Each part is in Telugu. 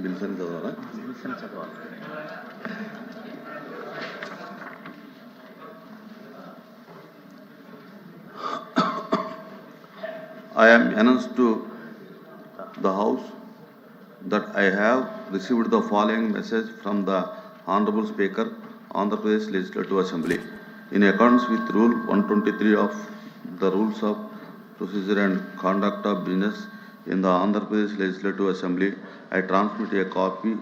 బిల్స్ అని చదవాలా? I am announced to the House that I have received the following message from the Honorable Speaker, Andhra Pradesh Legislative Assembly. In accordance with Rule 123 of the Rules of Procedure and Conduct of Business in the Andhra Pradesh Legislative Assembly, I transmit a copy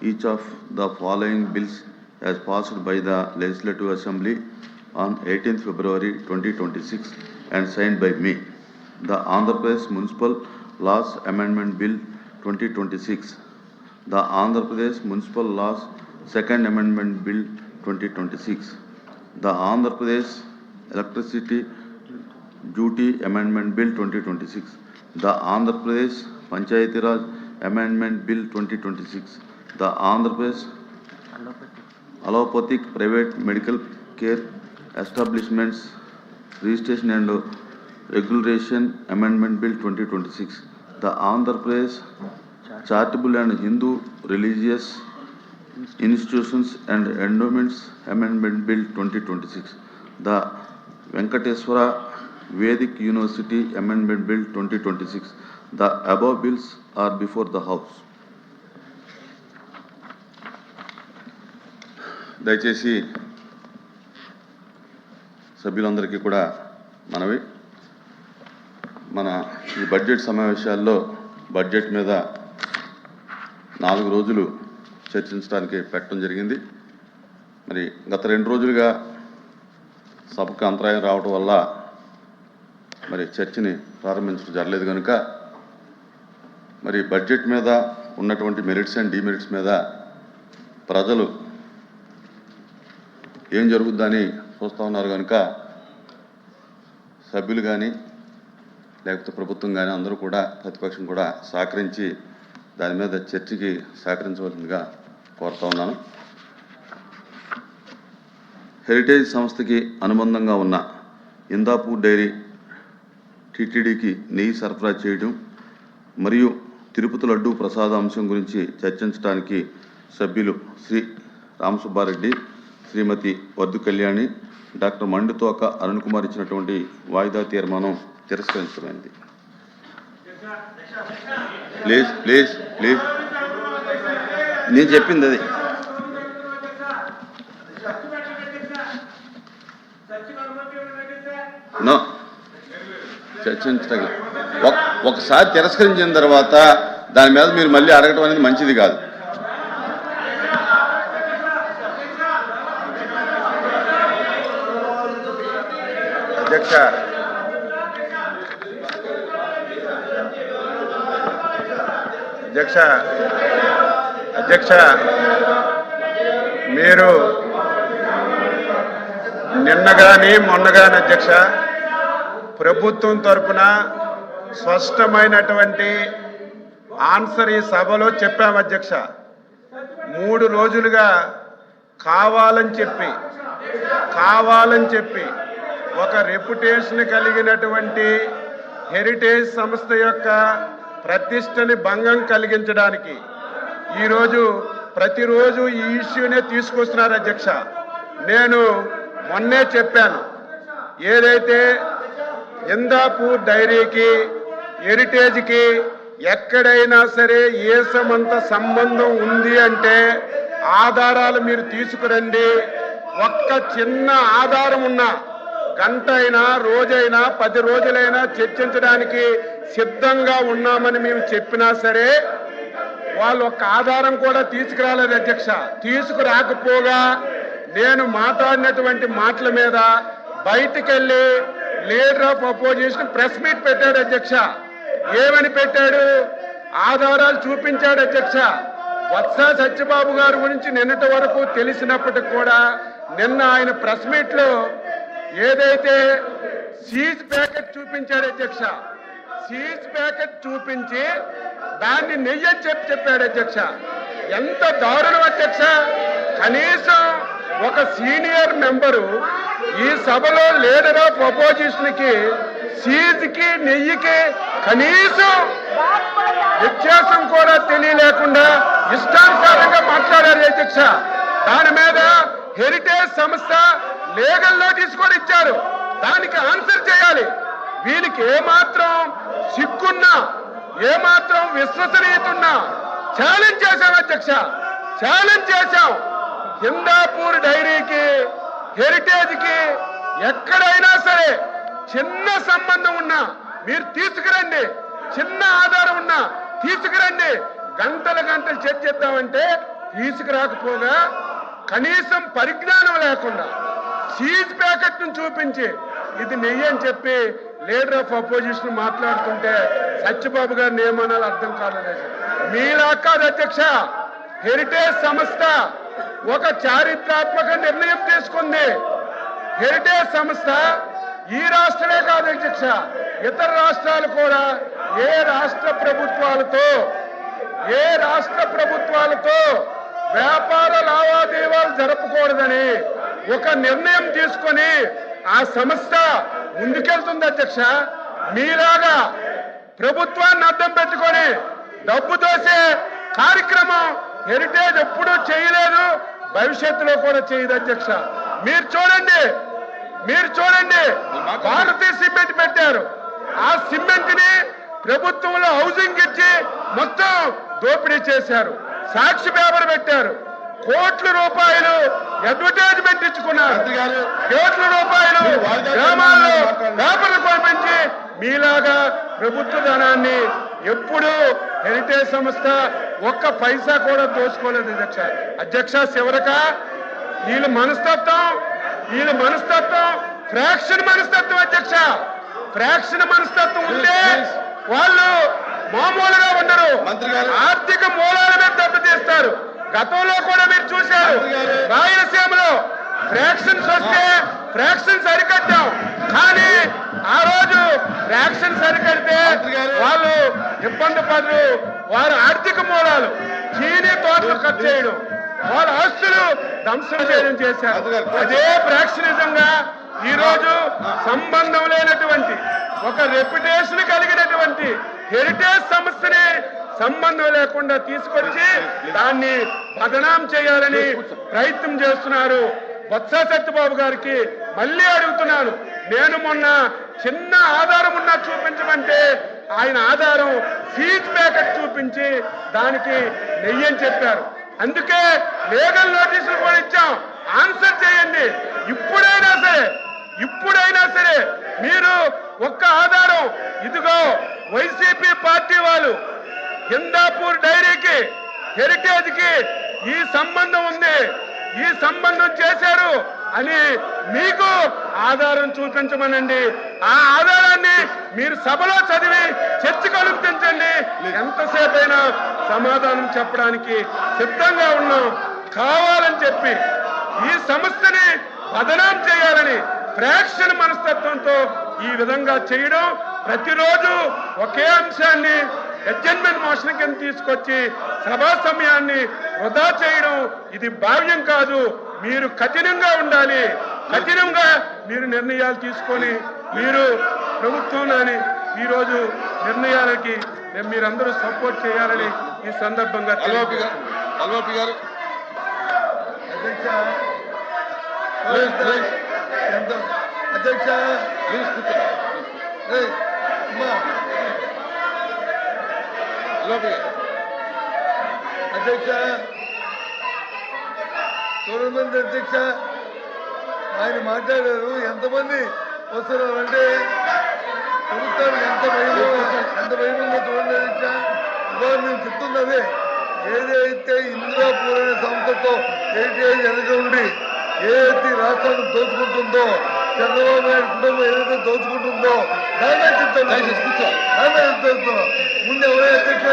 each of the following bills as passed by the Legislative Assembly on 18th February 2026 and signed by me. The Andhra Pradesh Municipal Laws Amendment Bill 2026, the Andhra Pradesh Municipal Laws Second Amendment Bill 2026, the Andhra Pradesh Electricity Duty Amendment Bill 2026, the Andhra Pradesh Panchayati Raj Amendment Bill 2026, the Andhra Pradesh Allopathic Private Medical Care Establishments Registration and Regulation Amendment Bill 2026, the Andhra Pradesh Charitable and Hindu Religious Institutions and Endowments Amendment Bill 2026, the Venkateswara Vedic University Amendment Bill 2026. The above bills are before the House. దయచేసి సభ్యులందరికీ కూడా మనవి, మన ఈ బడ్జెట్ సమావేశాల్లో బడ్జెట్ మీద 4 రోజులు చర్చించడానికి పెట్టడం జరిగింది. మరి గత 2 రోజులుగా సభకు అంతరాయం రావడం వల్ల మరి చర్చని ప్రారంభించడం జరగలేదు కనుక మరి బడ్జెట్ మీద ఉన్నటువంటి మెరిట్స్ అండ్ డిమెరిట్స్ మీద ప్రజలు ఏం జరుగుద్దని చూస్తూ ఉన్నారు కనుక సభ్యులు కానీ లేకపోతే ప్రభుత్వం కానీ అందరూ కూడా ప్రతిపక్షం కూడా సహకరించి దాని మీద చర్చకి సహకరించవలసిందిగా కోరుతా ఉన్నాను. హెరిటేజ్ సంస్థకి అనుబంధంగా ఉన్న ఇందాపూర్ డైరీ టీటీడీకి నెయ్యి సరఫరా చేయడం మరియు తిరుపతి లడ్డూ ప్రసాద అంశం గురించి చర్చించడానికి సభ్యులు శ్రీ రామసుబ్బారెడ్డి, శ్రీమతి వద్దు కళ్యాణి, డాక్టర్ మండుతోక అరుణ్ కుమార్ ఇచ్చినటువంటి వాయిదా తీర్మానం తిరస్కరించబడింది. ప్లీజ్ ప్లీజ్ ప్లీజ్, నేను చెప్పింది అది. నో, చర్చించడం ఒకసారి తిరస్కరించిన తర్వాత దాని మీద మీరు మళ్ళీ అడగటం అనేది మంచిది కాదు. అధ్యక్ష, మీరు నిన్న కానీ మొన్న కానీ అధ్యక్ష ప్రభుత్వం తరపున స్పష్టమైనటువంటి ఆన్సర్ ఈ సభలో చెప్పాము అధ్యక్ష. 3 రోజులుగా కావాలని చెప్పి ఒక రెప్యుటేషన్ కలిగినటువంటి హెరిటేజ్ సంస్థ యొక్క ప్రతిష్టని భంగం కలిగించడానికి ఈరోజు ప్రతిరోజు ఈ ఇష్యూనే తీసుకొస్తున్నారు అధ్యక్ష. నేను మొన్నే చెప్పాను, ఏదైతే ఇందాపూర్ డైరీకి హెరిటేజ్కి ఎక్కడైనా సరే ఏసమంత సంబంధం ఉంది అంటే ఆధారాలు మీరు తీసుకురండి. ఒక్క చిన్న ఆధారం ఉన్నా గంట అయినా రోజైనా 10 రోజులైనా చర్చించడానికి సిద్ధంగా ఉన్నామని మేము చెప్పినా సరే వాళ్ళు ఒక్క ఆధారం కూడా తీసుకురాలేదు అధ్యక్ష. తీసుకురాకపోగా నేను మాట్లాడినటువంటి మాటల మీద బయటికి వెళ్ళి leader of opposition press meet పెట్టాడు అధ్యక్ష. ఏమని పెట్టాడు? ఆధారాలు చూపించాడు అధ్యక్ష. వత్స సత్యబాబు గారి గురించి నిన్నటి వరకు తెలిసినప్పటికి కూడా నిన్న ఆయన ప్రెస్ మీట్ లో ఏదైతే సీజ్ ప్యాకెట్ చూపించాడు అధ్యక్ష, సీజ్ ప్యాకెట్ చూపించి దాన్ని నెయ్యి చెప్పాడు అధ్యక్ష. ఎంత దారుణం అధ్యక్ష! కనీసం ఒక సీనియర్ మెంబరు ఈ సభలో లీడర్ ఆఫ్ అపోజిషన్ కి సీజ్ కి నెయ్యికి కనీసం వ్యత్యాసం కూడా తెలియలేకుండా ఇష్టానుసారంగా మాట్లాడారు అధ్యక్ష. దాని మీద హెరిటేజ్ సంస్థ లీగల్ నోటీస్ కూడా ఇచ్చారు. దానికి ఆన్సర్ చేయాలి. వీళ్ళకి ఏమాత్రం సిగ్గున్నా, ఏమాత్రం విశ్వసనీయత ఉన్నా ఛాలెంజ్ చేశాం అధ్యక్ష, ఛాలెంజ్ చేశాం. హిందాపూర్ డైరీకి, హెరిటేజ్ కి ఎక్కడైనా సరే చిన్న సంబంధం ఉన్నా మీరు తీసుకురండి, చిన్న ఆధారం ఉన్నా తీసుకురండి. గంటల గంటలు చర్చిద్దామంటే తీసుకురాకపోగా కనీసం పరిజ్ఞానం లేకుండా సీజ్ ప్యాకెట్ ను చూపించి ఇది నెయ్యి అని చెప్పి లీడర్ ఆఫ్ అపోజిషన్ మాట్లాడుతుంటే సత్యబాబు గారిని ఏమనాలో అర్థం కాలేదు. మీలా కాదు అధ్యక్ష, హెరిటేజ్ సంస్థ ఒక చారిత్రాత్మక నిర్ణయం తీసుకుంది. హెరిటేజ్ సంస్థ ఈ రాష్ట్రమే కాదు అధ్యక్ష, ఇతర రాష్ట్రాలు కూడా ఏ రాష్ట్ర ప్రభుత్వాలతో వ్యాపార లావాదేవీలు జరపకూడదని ఒక నిర్ణయం తీసుకొని ఆ సంస్థ ముందుకెళ్తుంది అధ్యక్ష. మీలాగా ప్రభుత్వాన్ని అడ్డం పెట్టుకొని డబ్బు దోసే కార్యక్రమం హెరిటేజ్ ఎప్పుడూ చేయలేదు, భవిష్యత్తులో కూడా చేయదు అధ్యక్ష. మీరు చూడండి భారతీయ సిమెంట్ పెట్టారు. ఆ సిమెంట్ ని ప్రభుత్వంలో హౌసింగ్ ఇచ్చి మొత్తం దోపిడీ చేశారు. సాక్షి పేపర్ పెట్టారు, కోట్ల రూపాయలు అడ్వర్టైజ్మెంట్ ఇచ్చుకున్నారు, కోట్ల రూపాయలు గ్రామాల్లో పేపర్లు కొనిపించి మీలాగా ప్రభుత్వ ధనాన్ని ఎప్పుడు హెరిటేజ్ సంస్థ ఒక్క పైసా కూడా దోచుకోలేదు అధ్యక్ష. చివరక వీళ్ళ మనస్తత్వం ఫ్రాక్షన్ మనస్తత్వం అధ్యక్ష. ఫ్రాక్షన్ మనస్తత్వం ఉంటే వాళ్ళు మామూలుగా ఉండరు, ఆర్థిక మూలాల మీద దెబ్బతీస్తారు. గతంలో కూడా మీరు చూశారు, రాయలసీమలో ఫ్రాక్షన్స్ వస్తే ఫ్రాక్షన్స్ అరికట్టాం, కానీ ఆ రోజు ఫ్రాక్షన్స్ అరికడితే వాళ్ళు ఇబ్బంది పడరు. వారి ఆర్థిక మూలాలు చీనీ తోటలు కట్ చేయడం, వాళ్ళ ఆస్తులు ధ్వంసం చేయడం చేశారు. అదే ఫ్రాక్షనిజంగా ఈ రోజు సంబంధం లేనటువంటి ఒక రెప్యుటేషన్ కలిగినటువంటి హెరిటేజ్ సంస్థని సంబంధం లేకుండా తీసుకొచ్చి దాన్ని బదనాం చేయాలని ప్రయత్నం చేస్తున్నారు. బొత్స సత్యబాబు గారికి మళ్ళీ అడుగుతున్నాను, నేను మొన్న చిన్న ఆధారం ఉన్నా చూపించమంటే ఆయన ఆధారం సీజ్ ప్యాకెట్ చూపించి దానికి నెయ్యి అని చెప్పారు. అందుకే లీగల్ నోటీసులు కూడా ఇచ్చాం, ఆన్సర్ చేయండి. ఇప్పుడైనా సరే మీరు ఒక్క ఆధారం, ఇదిగో వైసీపీ పార్టీ వాళ్ళు హిందాపూర్ డైరీకి, హెరిటేజ్ కి ఈ సంబంధం ఉంది, ఈ సంబంధం చేశారు అని మీకు ఆధారం చూపించమనండి. ఆ ఆధారాన్ని మీరు సభలో చదివి చర్చకు అనుమతించండి. ఎంతసేపైనా సమాధానం చెప్పడానికి సిద్ధంగా ఉన్నాం. కావాలని చెప్పి ఈ సంస్థని బదనాం చేయాలని ఫ్రాక్షన్ మనస్తత్వంతో ఈ విధంగా చేయడం, ప్రతిరోజు ఒకే అంశాన్ని అడ్జర్న్మెంట్ మోషన్ కింద తీసుకొచ్చి సభా సమయాన్ని వృధా చేయడం ఇది భావ్యం కాదు. మీరు కఠినంగా ఉండాలి, కఠినంగా మీరు నిర్ణయాలు తీసుకొని మీరు ప్రభుత్వంలోని ఈరోజు నిర్ణయాలకి మీరందరూ సపోర్ట్ చేయాలని ఈ సందర్భంగా అధ్యక్ష చూడమంది అధ్యక్ష ఆయన మాట్లాడారు. ఎంతమంది వస్తున్నారంటే ప్రభుత్వానికి ఎంత భయముందో చూడండి అధ్యక్ష. ఇవాళ నేను చెప్తున్నదే, ఏదైతే ఇందిరాపూర్ అనే సంస్థతో హెరిటేజ్ వెనక ఉండి ఏదైతే రాష్ట్రాన్ని దోచుకుంటుందో, చంద్రబాబు నాయుడు కుటుంబం ఏదైతే దోచుకుంటుందో దాన్నే చెప్తాను. ముందు ఎవరైతే అధ్యక్ష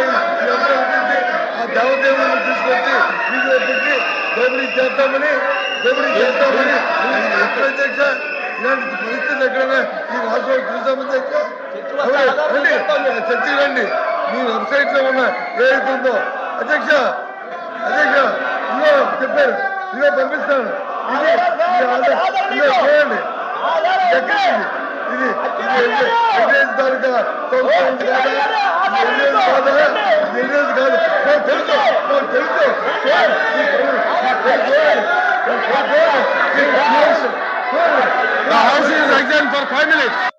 ఆ దేవదేవులను తీసుకొచ్చి వీధిలో పెట్టి దోపిడీ చేస్తామని అధ్యక్ష. ఇలాంటి పరిస్థితి ఎక్కడైనా ఈ రాష్ట్రంలో చూసామని చర్చకి రండి. మీ వెబ్సైట్ లో ఉన్న ఏదైతుందో అధ్యక్ష ఇదో చెప్పారు, ఇదో పంపిస్తాను. చూడండి ఇది తాలూకా సంస్థ ఉంది కదా, The house is adjourned for 5 minutes.